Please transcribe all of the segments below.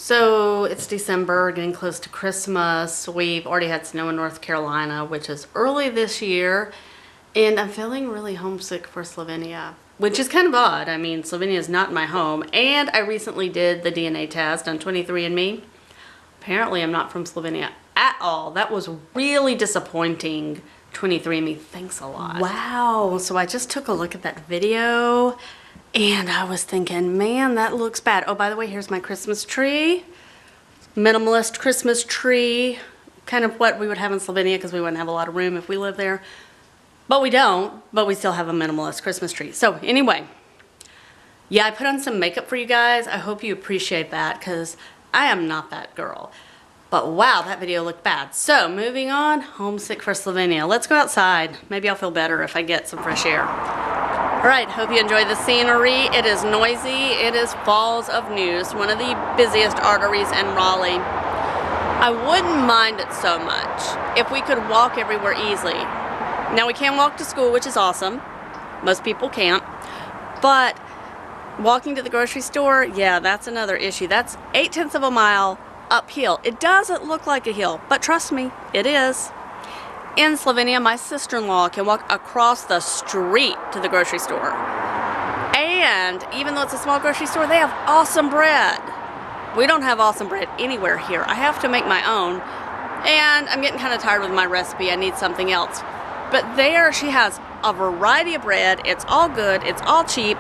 So it's December, getting close to Christmas. We've already had snow in North Carolina, which is early this year, and I'm feeling really homesick for Slovenia, which is kind of odd. I mean, Slovenia is not my home, and I recently did the DNA test on 23andMe. Apparently, I'm not from Slovenia at all. That was really disappointing. 23andMe, thanks a lot. Wow, so I just took a look at that video, and I was thinking, man, that looks bad. Oh, by the way, here's my Christmas tree. Minimalist Christmas tree. Kind of what we would have in Slovenia because we wouldn't have a lot of room if we lived there. But we don't, but we still have a minimalist Christmas tree. So anyway, yeah, I put on some makeup for you guys. I hope you appreciate that because I am not that girl. But wow, that video looked bad. So moving on, homesick for Slovenia. Let's go outside. Maybe I'll feel better if I get some fresh air. All right, hope you enjoy the scenery. It is noisy. It is Falls of News, one of the busiest arteries in Raleigh. I wouldn't mind it so much if we could walk everywhere easily. Now we can walk to school, which is awesome. Most people can't. But walking to the grocery store, yeah, that's another issue. That's 0.8 of a mile uphill. It doesn't look like a hill, but trust me, it is. In Slovenia, my sister-in-law can walk across the street to the grocery store. And even though it's a small grocery store, they have awesome bread. We don't have awesome bread anywhere here. I have to make my own. And I'm getting kind of tired with my recipe. I need something else. But there she has a variety of bread. It's all good. It's all cheap.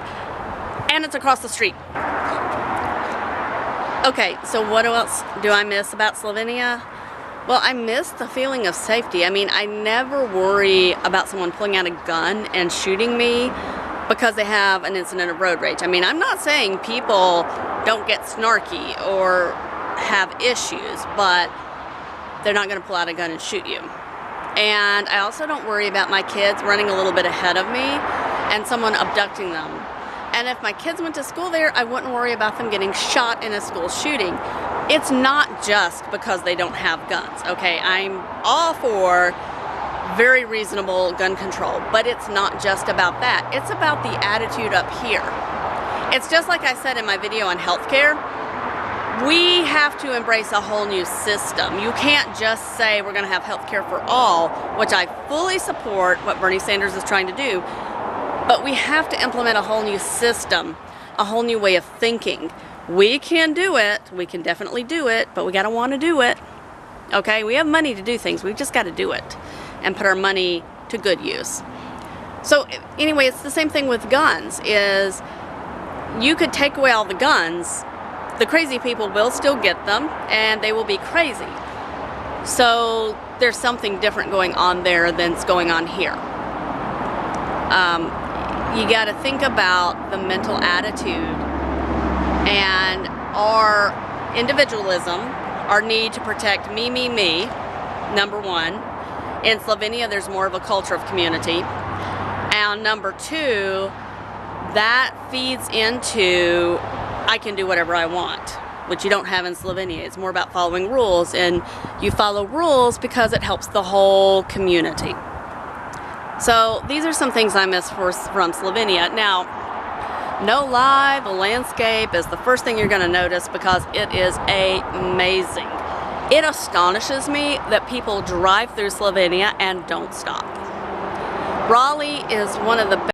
And it's across the street. Okay, so what else do I miss about Slovenia? Well, I miss the feeling of safety. I mean, I never worry about someone pulling out a gun and shooting me because they have an incident of road rage. I mean, I'm not saying people don't get snarky or have issues, but they're not going to pull out a gun and shoot you. And I also don't worry about my kids running a little bit ahead of me and someone abducting them. And if my kids went to school there, I wouldn't worry about them getting shot in a school shooting. It's not just because they don't have guns, okay? I'm all for very reasonable gun control, but it's not just about that. It's about the attitude up here. It's just like I said in my video on healthcare. We have to embrace a whole new system. You can't just say we're going to have healthcare for all, which I fully support what Bernie Sanders is trying to do. But we have to implement a whole new system, a whole new way of thinking. We can do it. We can definitely do it, but we got to want to do it. Okay? We have money to do things. We've just got to do it and put our money to good use. So anyway, it's the same thing with guns. Is you could take away all the guns, the crazy people will still get them, and they will be crazy. So there's something different going on there than's going on here. You got to think about the mental attitude and our individualism, our need to protect me, number one. In Slovenia, there's more of a culture of community. And number two, that feeds into I can do whatever I want, which you don't have in Slovenia. It's more about following rules, and you follow rules because it helps the whole community. So these are some things I miss from Slovenia. Now, no lie, the landscape is the first thing you're going to notice because it is amazing. It astonishes me that people drive through Slovenia and don't stop. Raleigh is one of the best